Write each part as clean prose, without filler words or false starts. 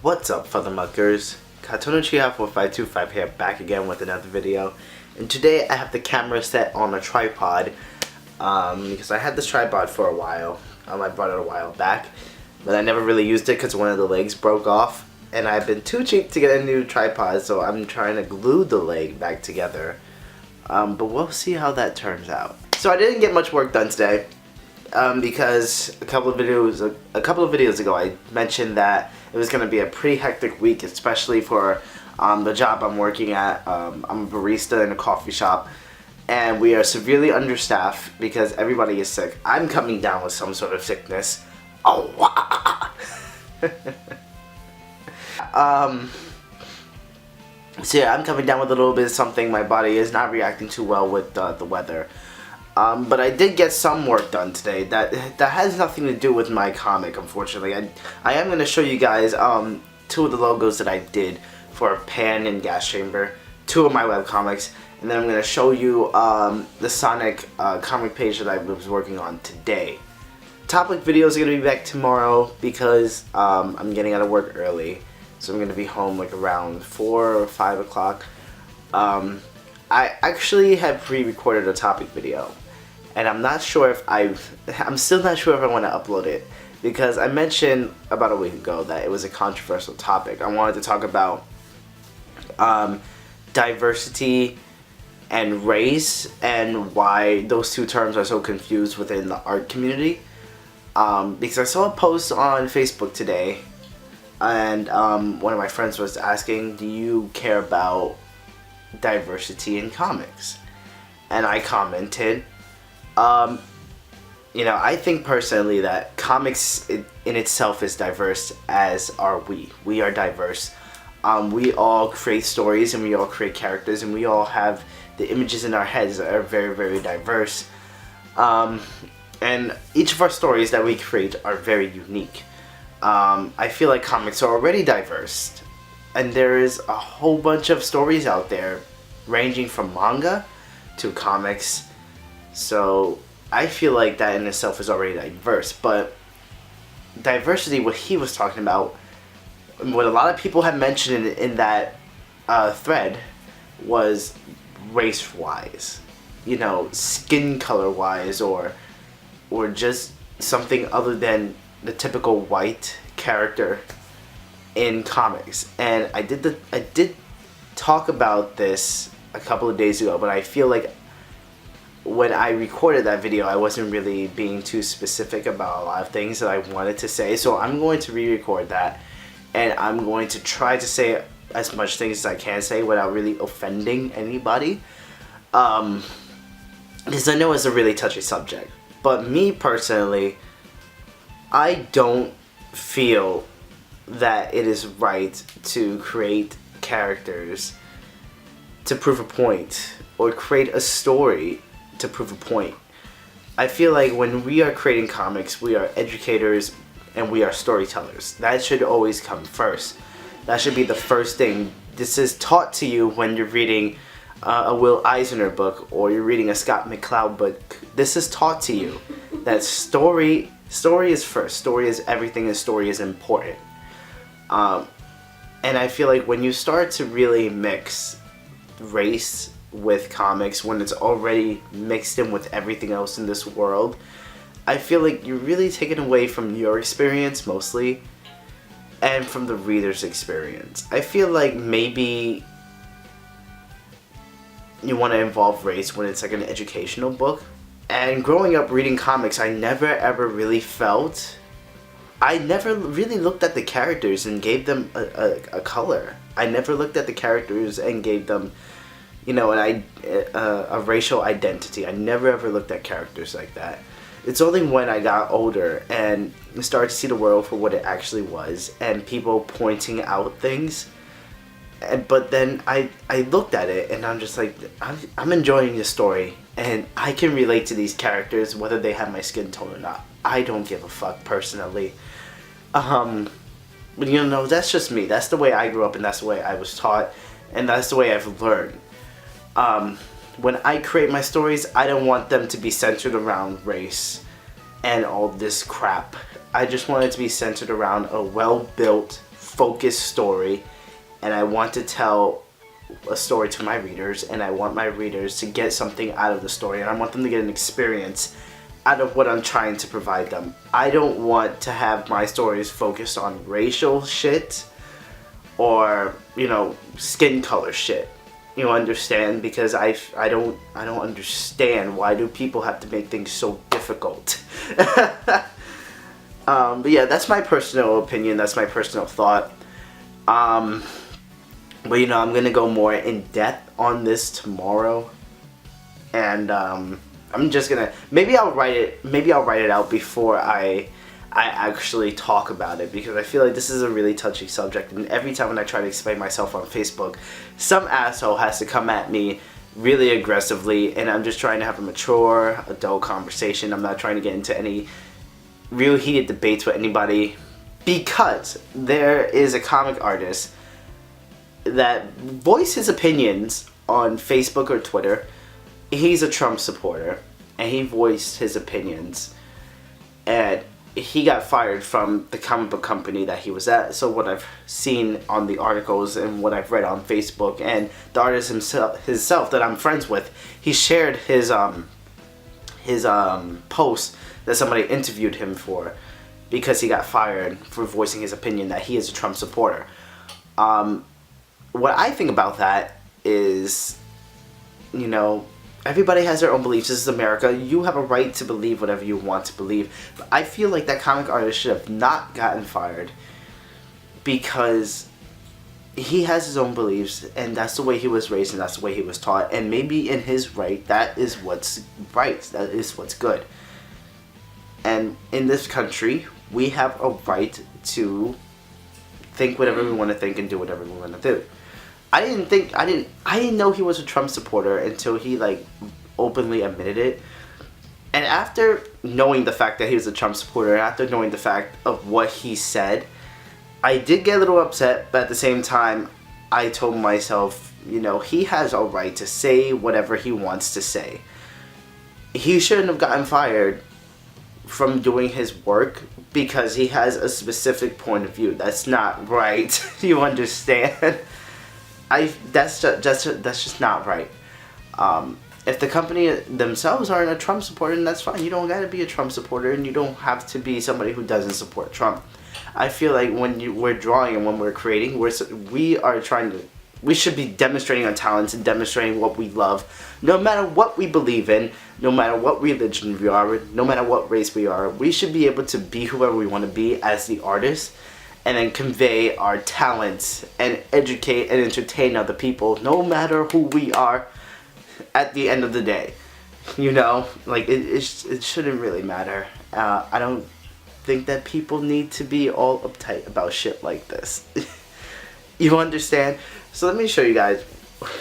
What's up, fellow muckers? Katono4525 here, back again with another video. And today I have the camera set on a tripod because I had this tripod for a while. I brought it a while back, but I never really used it because one of the legs broke off. And I've been too cheap to get a new tripod, so I'm trying to glue the leg back together. But we'll see how that turns out. So I didn't get much work done today. Because a couple of videos ago I mentioned that it was going to be a pretty hectic week, especially for the job I'm working at. I'm a barista in a coffee shop, and we are severely understaffed because everybody is sick. I'm coming down with some sort of sickness. Oh, so yeah, I'm coming down with a little bit of something. My body is not reacting too well with the weather. But I did get some work done today that has nothing to do with my comic, unfortunately. I am going to show you guys two of the logos that I did for Pan and Gas Chamber, two of my webcomics, and then I'm going to show you the Sonic comic page that I was working on today. Topic videos are going to be back tomorrow because I'm getting out of work early, so I'm going to be home like around 4 or 5 o'clock. I actually have pre-recorded a topic video. And I'm not sure if I'm still not sure if I want to upload it, because I mentioned about a week ago that it was a controversial topic. I wanted to talk about diversity and race and why those two terms are so confused within the art community. Because I saw a post on Facebook today, and one of my friends was asking, do you care about diversity in comics? And I commented, you know, I think personally that comics in itself is diverse, as are we. We are diverse. We all create stories and we all create characters and we all have the images in our heads that are very, very diverse. And each of our stories that we create are very unique. I feel like comics are already diverse. And there is a whole bunch of stories out there ranging from manga to comics. So I feel like that in itself is already diverse, but diversity, what he was talking about, what a lot of people have mentioned in that thread, was race-wise, you know, skin color-wise, or just something other than the typical white character in comics. And I did talk about this a couple of days ago, but I feel like when I recorded that video, I wasn't really being too specific about a lot of things that I wanted to say. So I'm going to re-record that, and I'm going to try to say as much things as I can say without really offending anybody. Because I know it's a really touchy subject. But me personally, I don't feel that it is right to create characters to prove a point, or create a story to prove a point. I feel like when we are creating comics, we are educators and we are storytellers. That should always come first. That should be the first thing. This is taught to you when you're reading a Will Eisner book or you're reading a Scott McCloud book. This is taught to you that story is first. Story is everything, and story is important. And I feel like when you start to really mix race with comics, when it's already mixed in with everything else in this world, I feel like you're really taken away from your experience mostly, and from the reader's experience. I feel like maybe you want to involve race when it's like an educational book. And growing up reading comics, I never ever really felt, I never really looked at the characters and gave them a color. I never looked at the characters and gave them, you know, a racial identity. I never ever looked at characters like that. It's only when I got older and started to see the world for what it actually was, and people pointing out things. But then I looked at it and I'm just like, I'm enjoying this story and I can relate to these characters whether they have my skin tone or not. I don't give a fuck personally. But you know, that's just me. That's the way I grew up and that's the way I was taught, and that's the way I've learned. When I create my stories, I don't want them to be centered around race and all this crap. I just want it to be centered around a well-built, focused story, and I want to tell a story to my readers, and I want my readers to get something out of the story, and I want them to get an experience out of what I'm trying to provide them. I don't want to have my stories focused on racial shit or, you know, skin color shit. You understand? Because I don't understand why do people have to make things so difficult. But yeah, that's my personal opinion. That's my personal thought. But you know, I'm gonna go more in depth on this tomorrow, and I'm just gonna maybe I'll write it out before I actually talk about it, because I feel like this is a really touchy subject, and every time when I try to explain myself on Facebook, some asshole has to come at me really aggressively, and I'm just trying to have a mature adult conversation. I'm not trying to get into any real heated debates with anybody, because there is a comic artist that voiced his opinions on Facebook or Twitter. He's a Trump supporter, and he voiced his opinions, and he got fired from the comic book company that he was at. So what I've seen on the articles and what I've read on Facebook, and the artist himself that I'm friends with, he shared his post that somebody interviewed him for, because he got fired for voicing his opinion that he is a Trump supporter. What I think about that is, you know, everybody has their own beliefs. This is America. You have a right to believe whatever you want to believe. But I feel like that comic artist should have not gotten fired, because he has his own beliefs, and that's the way he was raised, and that's the way he was taught. And maybe in his right, that is what's right. That is what's good. And in this country, we have a right to think whatever we want to think and do whatever we want to do. I didn't know he was a Trump supporter until he like openly admitted it. And after knowing the fact that he was a Trump supporter, after knowing the fact of what he said, I did get a little upset, but at the same time, I told myself, you know, he has a right to say whatever he wants to say. He shouldn't have gotten fired from doing his work because he has a specific point of view. That's not right. You understand? That's just not right. If the company themselves aren't a Trump supporter, then that's fine. You don't gotta be a Trump supporter, and you don't have to be somebody who doesn't support Trump. I feel like when we're drawing and when we're creating, we should be demonstrating our talents and demonstrating what we love, no matter what we believe in, no matter what religion we are, no matter what race we are. We should be able to be whoever we want to be as the artist, and then convey our talents and educate and entertain other people, no matter who we are at the end of the day. You know, like it shouldn't really matter. I don't think that people need to be all uptight about shit like this. You understand? So let me show you guys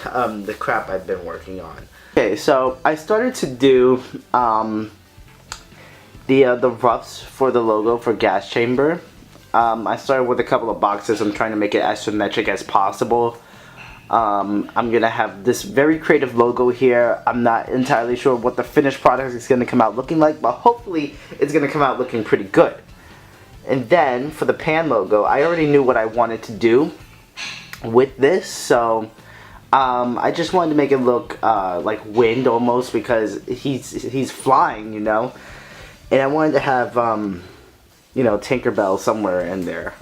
the crap I've been working on. Okay, so I started to do the roughs for the logo for Gas Chamber. I started with a couple of boxes. I'm trying to make it as symmetric as possible. I'm gonna have this very creative logo here. I'm not entirely sure what the finished product is gonna come out looking like, but hopefully it's gonna come out looking pretty good. And then for the pan logo, I already knew what I wanted to do with this, so I just wanted to make it look like wind almost, because he's flying, you know. And I wanted to have you know, Tinkerbell somewhere in there,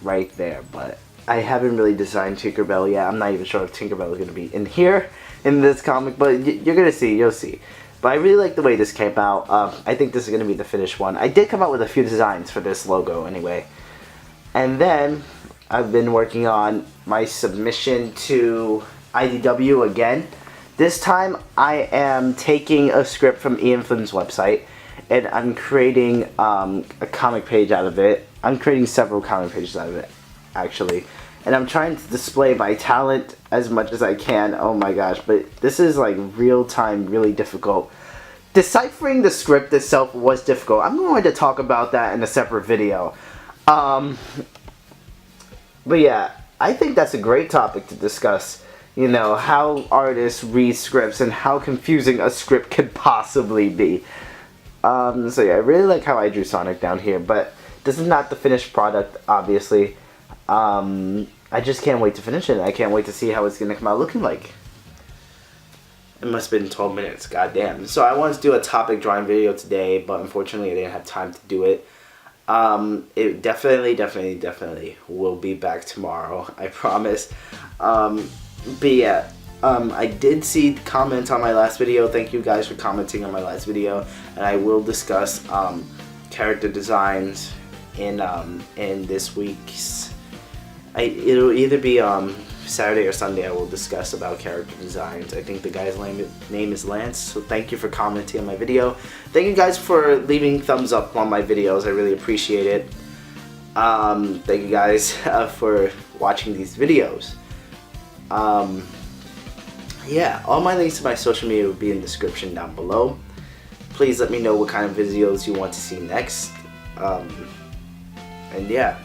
right there, but I haven't really designed Tinkerbell yet. I'm not even sure if Tinkerbell is going to be in here in this comic, but you're going to see, you'll see. But I really like the way this came out. I think this is going to be the finished one. I did come out with a few designs for this logo anyway. And then I've been working on my submission to IDW again. This time I am taking a script from Ian Flynn's website, and I'm creating a comic page out of it. I'm creating several comic pages out of it, actually. And I'm trying to display my talent as much as I can. Oh my gosh, but this is like real time, really difficult. Deciphering the script itself was difficult. I'm going to talk about that in a separate video. But yeah, I think that's a great topic to discuss. You know, how artists read scripts and how confusing a script could possibly be. So yeah, I really like how I drew Sonic down here, but this is not the finished product, obviously. I just can't wait to finish it. I can't wait to see how it's gonna come out looking like. It must have been 12 minutes, goddamn. So I wanted to do a topic drawing video today, but unfortunately I didn't have time to do it. It definitely will be back tomorrow, I promise. But yeah, I did see comments on my last video. Thank you guys for commenting on my last video, and I will discuss character designs in this week's. It'll either be Saturday or Sunday. I will discuss about character designs. I think the guy's name is Lance. So thank you for commenting on my video. Thank you guys for leaving thumbs up on my videos. I really appreciate it. Thank you guys for watching these videos. Yeah, all my links to my social media will be in the description down below. Please let me know what kind of videos you want to see next. And yeah,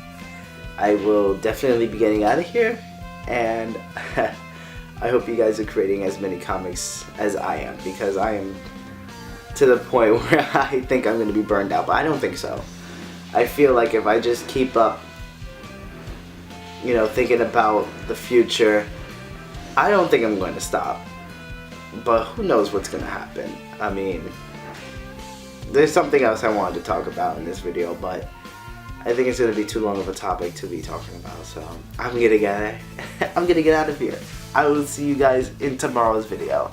I will definitely be getting out of here, and I hope you guys are creating as many comics as I am, because I am to the point where I think I'm going to be burned out, but I don't think so. I feel like if I just keep up, thinking about the future, I don't think I'm going to stop. But who knows what's going to happen. I mean, there's something else I wanted to talk about in this video, but I think it's going to be too long of a topic to be talking about, so I'm going to get out of here. I will see you guys in tomorrow's video.